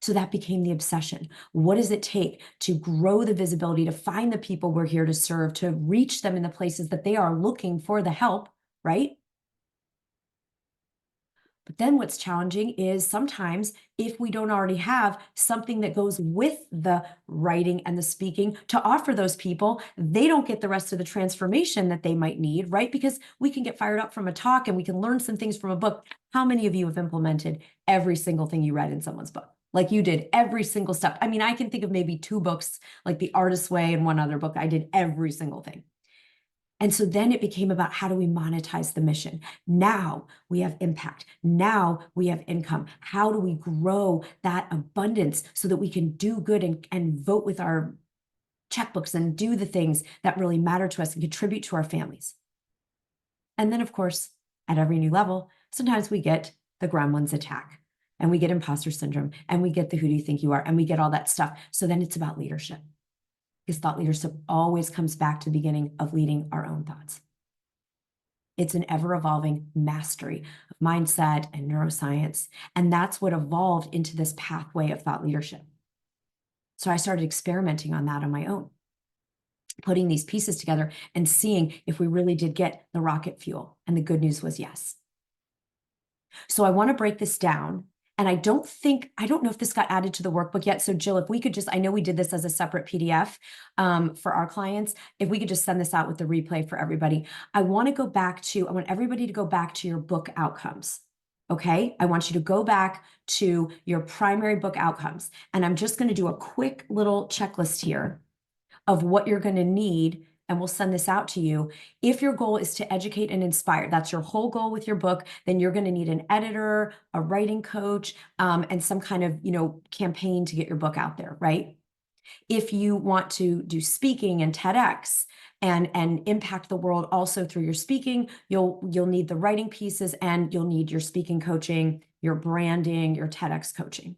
So that became the obsession. What does it take to grow the visibility, to find the people we're here to serve, to reach them in the places that they are looking for the help, right? But then what's challenging is sometimes if we don't already have something that goes with the writing and the speaking to offer those people, they don't get the rest of the transformation that they might need, right? Because we can get fired up from a talk and we can learn some things from a book. How many of you have implemented every single thing you read in someone's book? Like you did every single step. I mean, I can think of maybe 2 books, like The Artist's Way and one other book. I did every single thing. And so then it became about how do we monetize the mission? Now we have impact. Now we have income. How do we grow that abundance so that we can do good and vote with our checkbooks and do the things that really matter to us and contribute to our families? And then, of course, at every new level, sometimes we get the gremlins attack and we get imposter syndrome and we get the who do you think you are and we get all that stuff. So then it's about leadership. Because thought leadership always comes back to the beginning of leading our own thoughts. It's an ever-evolving mastery of mindset and neuroscience. And that's what evolved into this pathway of thought leadership. So I started experimenting on that on my own, putting these pieces together and seeing if we really did get the rocket fuel. And the good news was yes. So I want to break this down. And I don't know if this got added to the workbook yet. So Jill, if we could just, I know we did this as a separate PDF for our clients. If we could just send this out with the replay for everybody. I want everybody to go back to your book outcomes. Okay. I want you to go back to your primary book outcomes. And I'm just going to do a quick little checklist here of what you're going to need, and we'll send this out to you. If your goal is to educate and inspire, that's your whole goal with your book, then you're going to need an editor, a writing coach, and some kind of, campaign to get your book out there, right? If you want to do speaking and TEDx and impact the world also through your speaking, you'll need the writing pieces and you'll need your speaking coaching, your branding, your TEDx coaching.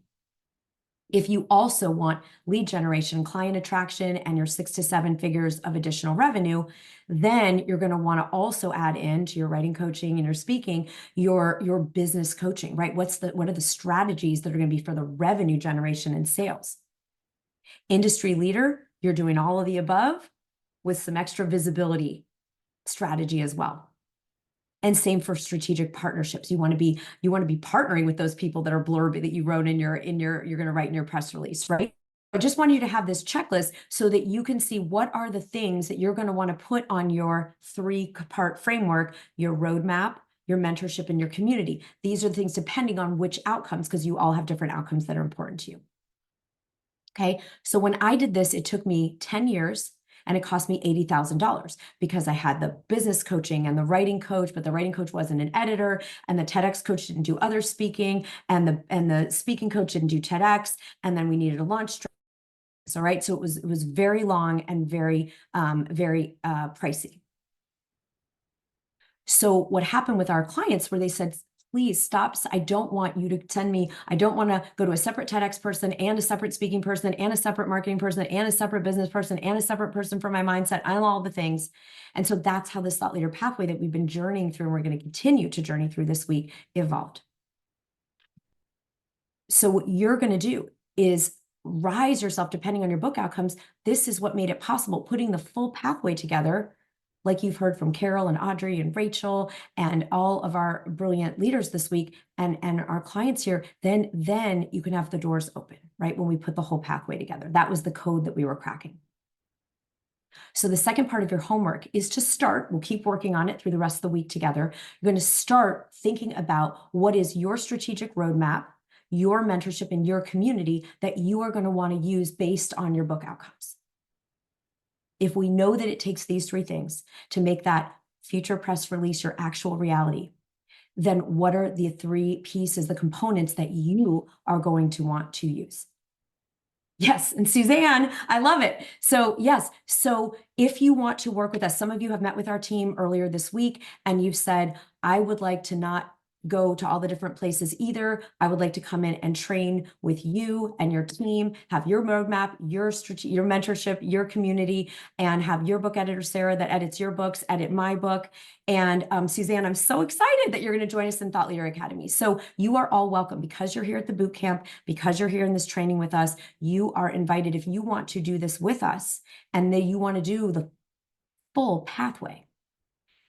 If you also want lead generation, client attraction, and your 6 to 7 figures of additional revenue, then you're going to want to also add into your writing coaching and your speaking, your business coaching, right? What are the strategies that are going to be for the revenue generation and sales? Industry leader, you're doing all of the above with some extra visibility strategy as well. And same for strategic partnerships. You want to be partnering with those people that are blurb that you wrote you're going to write in your press release, right? I just want you to have this checklist so that you can see what are the things that you're going to want to put on your 3-part framework, your roadmap, your mentorship, and your community. These are the things depending on which outcomes, because you all have different outcomes that are important to you. Okay. So when I did this, it took me 10 years. And it cost me $80,000 because I had the business coaching and the writing coach, but the writing coach wasn't an editor, and the TEDx coach didn't do other speaking, and the speaking coach didn't do TEDx, and then we needed a launch strategy. All right, so it was very long and very pricey. So what happened with our clients, where they said, please stop. I don't want you to send me, I don't want to go to a separate TEDx person and a separate speaking person and a separate marketing person and a separate business person and a separate person for my mindset and all the things. And so that's how this thought leader pathway that we've been journeying through and we're going to continue to journey through this week evolved. So what you're going to do is rise yourself depending on your book outcomes. This is what made it possible, putting the full pathway together, like you've heard from Carol and Audrey and Rachel and all of our brilliant leaders this week and our clients here, then you can have the doors open, right? When we put the whole pathway together. That was the code that we were cracking. So the second part of your homework is to start, we'll keep working on it through the rest of the week together. You're going to start thinking about what is your strategic roadmap, your mentorship, and your community that you are going to want to use based on your book outcomes. If we know that it takes these 3 things to make that future press release your actual reality, then what are the 3 pieces, the components that you are going to want to use? Yes, and Suzanne, I love it. So yes, so if you want to work with us, some of you have met with our team earlier this week and you've said, I would like to not go to all the different places either. I would like to come in and train with you and your team, have your roadmap, your mentorship, your community, and have your book editor, Sarah, that edits your books, edit my book. And Suzanne, I'm so excited that you're going to join us in Thought Leader Academy. So you are all welcome because you're here at the boot camp, because you're here in this training with us. You are invited if you want to do this with us and then you want to do the full pathway.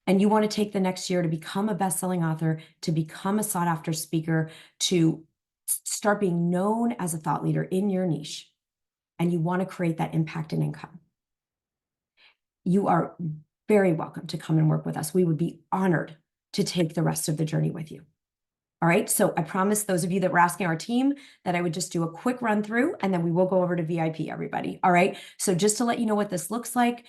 And you want to take the next year to become a best-selling author, to become a sought-after speaker, to start being known as a thought leader in your niche, and you want to create that impact and income, you are very welcome to come and work with us. We would be honored to take the rest of the journey with you. All right, so I promised those of you that were asking our team that I would just do a quick run through, and then we will go over to VIP, everybody. All right, so just to let you know what this looks like,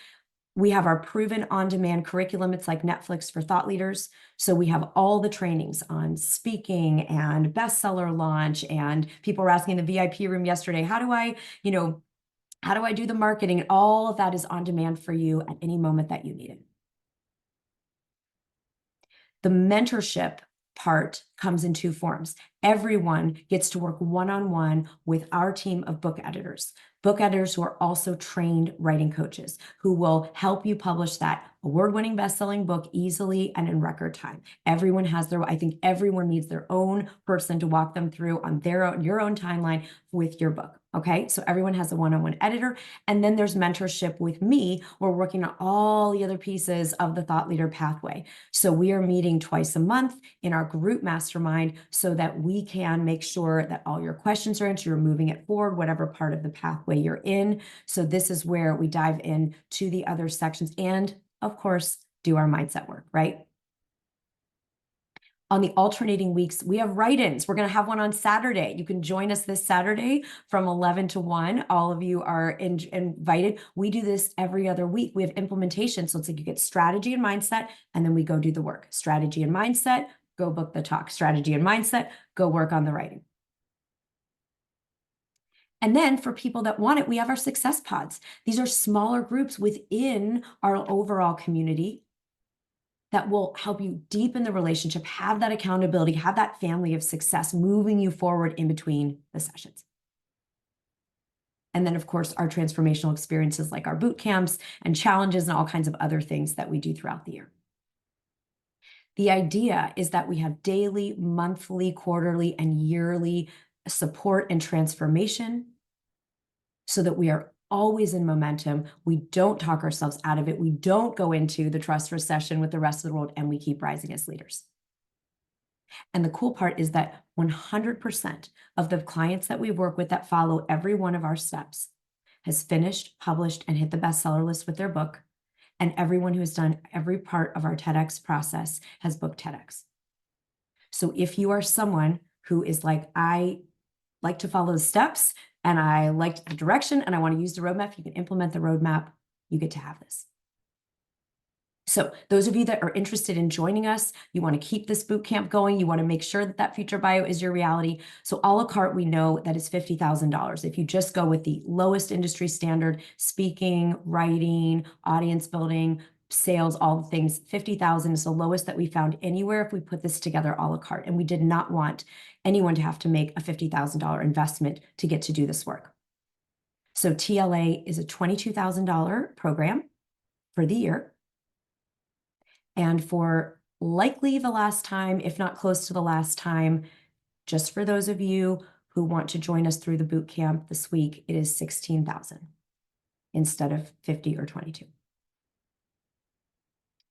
We have our proven on-demand curriculum. It's like Netflix for thought leaders. So we have all the trainings on speaking and bestseller launch. And people were asking in the VIP room yesterday, how do I do the marketing? All of that is on demand for you at any moment that you need it. The mentorship part comes in two forms. Everyone gets to work one-on-one with our team of book editors who are also trained writing coaches who will help you publish that award-winning best-selling book easily and in record time. I think everyone needs their own person to walk them through on your own timeline with your book. Okay, so everyone has a one-on-one editor, and then there's mentorship with me. We're working on all the other pieces of the thought leader pathway. So we are meeting twice a month in our group mastermind so that we can make sure that all your questions are answered, you're moving it forward, whatever part of the pathway you're in. So this is where we dive in to the other sections and, of course, do our mindset work, right? On the alternating weeks, we have write-ins. We're going to have one on Saturday. You can join us this Saturday from 11 to 1. All of you are invited. We do this every other week. We have implementation. So it's like you get strategy and mindset, and then we go do the work. Strategy and mindset, go book the talk. Strategy and mindset, go work on the writing. And then for people that want it, we have our success pods. These are smaller groups within our overall community that will help you deepen the relationship, have that accountability, have that family of success moving you forward in between the sessions. And then, of course, our transformational experiences like our boot camps and challenges and all kinds of other things that we do throughout the year. The idea is that we have daily, monthly, quarterly, and yearly support and transformation so that we are always in momentum. We don't talk ourselves out of it. We don't go into the trust recession with the rest of the world, and we keep rising as leaders. And the cool part is that 100% of the clients that we work with that follow every one of our steps has finished, published, and hit the bestseller list with their book. And everyone who has done every part of our TEDx process has booked TEDx. So if you are someone who is like, I like to follow the steps and I liked the direction and I want to use the roadmap, you can implement the roadmap, you get to have this. So those of you that are interested in joining us, you want to keep this boot camp going, you want to make sure that that future bio is your reality. So a la carte, we know that is $50,000. If you just go with the lowest industry standard, speaking, writing, audience building, sales, all the things, 50,000 is the lowest that we found anywhere if we put this together a la carte. And we did not want anyone to have to make a $50,000 investment to get to do this work. So TLA is a $22,000 program for the year. And for likely the last time, if not close to the last time, just for those of you who want to join us through the boot camp this week, it is $16,000 instead of 50 or 22.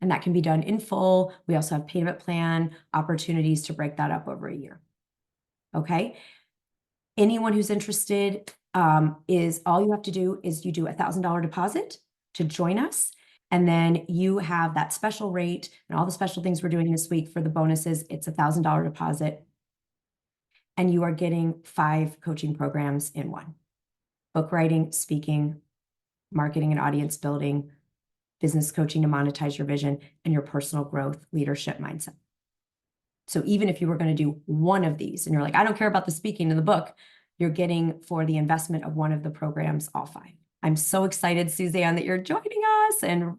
And that can be done in full. We also have payment plan opportunities to break that up over a year. Okay. Anyone who's interested, is all you have to do is you do a $1,000 deposit to join us. And then you have that special rate and all the special things we're doing this week for the bonuses. It's a $1,000 deposit. And you are getting 5 coaching programs in one: book writing, speaking, marketing and audience building, business coaching to monetize your vision, and your personal growth, leadership mindset. So even if you were going to do one of these and you're like, I don't care about the speaking in the book, you're getting for the investment of one of the programs, all 5. I'm so excited, Suzanne, that you're joining us, and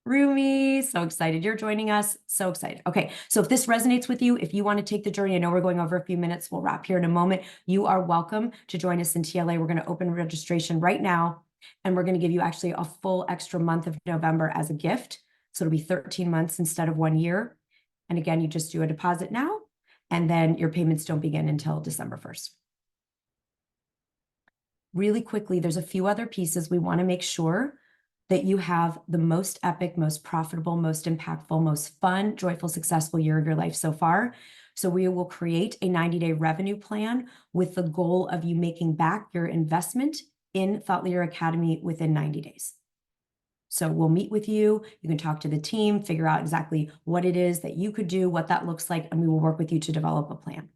Rumi, so excited you're joining us. So excited. Okay, so if this resonates with you, if you want to take the journey, I know we're going over a few minutes. We'll wrap here in a moment. You are welcome to join us in TLA. We're going to open registration right now, and we're going to give you actually a full extra month of November as a gift. So it'll be 13 months instead of 1 year. And again, you just do a deposit now, and then your payments don't begin until December 1st. Really quickly, there's a few other pieces we want to make sure that you have the most epic, most profitable, most impactful, most fun, joyful, successful year of your life so far. So we will create a 90-day revenue plan with the goal of you making back your investment in Thought Leader Academy within 90 days. So we'll meet with you. You can talk to the team, figure out exactly what it is that you could do, what that looks like, and we will work with you to develop a plan.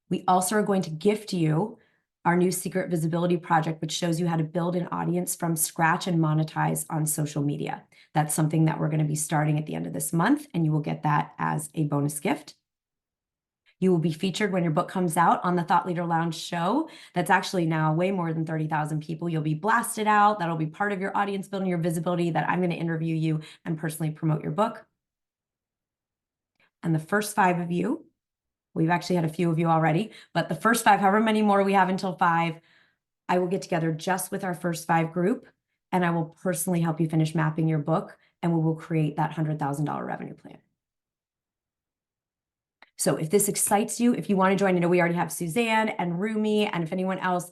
We also are going to gift you our new secret visibility project, which shows you how to build an audience from scratch and monetize on social media. That's something that we're going to be starting at the end of this month, and you will get that as a bonus gift. You will be featured when your book comes out on the Thought Leader Lounge show. That's actually now way more than 30,000 people. You'll be blasted out. That'll be part of your audience building, your visibility, that I'm going to interview you and personally promote your book. And the first 5 of you, we've actually had a few of you already, but the first 5, however many more we have until 5, I will get together just with our first 5 group, and I will personally help you finish mapping your book, and we will create that $100,000 revenue plan. So if this excites you, if you want to join, I know we already have Suzanne and Rumi, and if anyone else,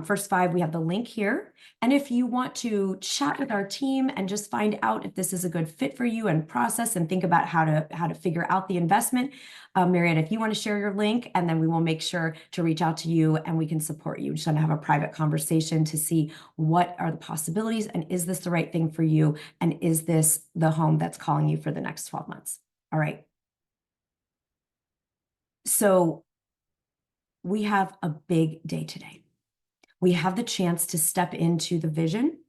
first 5, we have the link here. And if you want to chat with our team and just find out if this is a good fit for you and process and think about how to figure out the investment, Marianne, if you want to share your link, and then we will make sure to reach out to you and we can support you. Just want to have a private conversation to see what are the possibilities, and is this the right thing for you, and is this the home that's calling you for the next 12 months? All right. So we have a big day today. We have the chance to step into the vision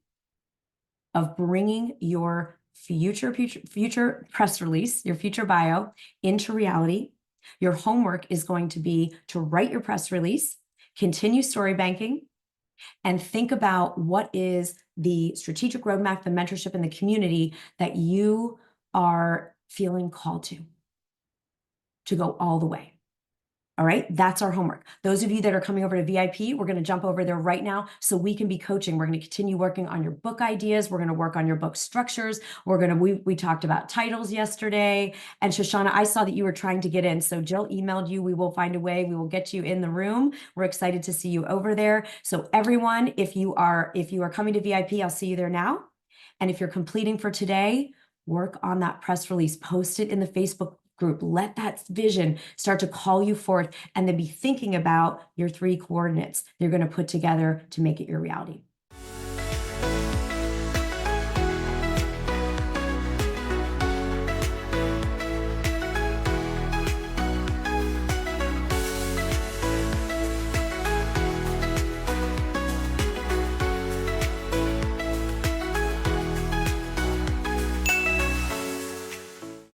of bringing your future press release, your future bio, into reality. Your homework is going to be to write your press release, continue story banking, and think about what is the strategic roadmap, the mentorship, and the community that you are feeling called to go all the way. All right, that's our homework. Those of you that are coming over to VIP, we're going to jump over there right now so we can be coaching. We're going to continue working on your book ideas. We're going to work on your book structures. We talked about titles yesterday. And Shoshana, I saw that you were trying to get in. So Jill emailed you. We will find a way. We will get you in the room. We're excited to see you over there. So everyone, if you are coming to VIP, I'll see you there now. And if you're completing for today, work on that press release. Post it in the Facebook group. Let that vision start to call you forth, and then be thinking about your 3 coordinates you're going to put together to make it your reality.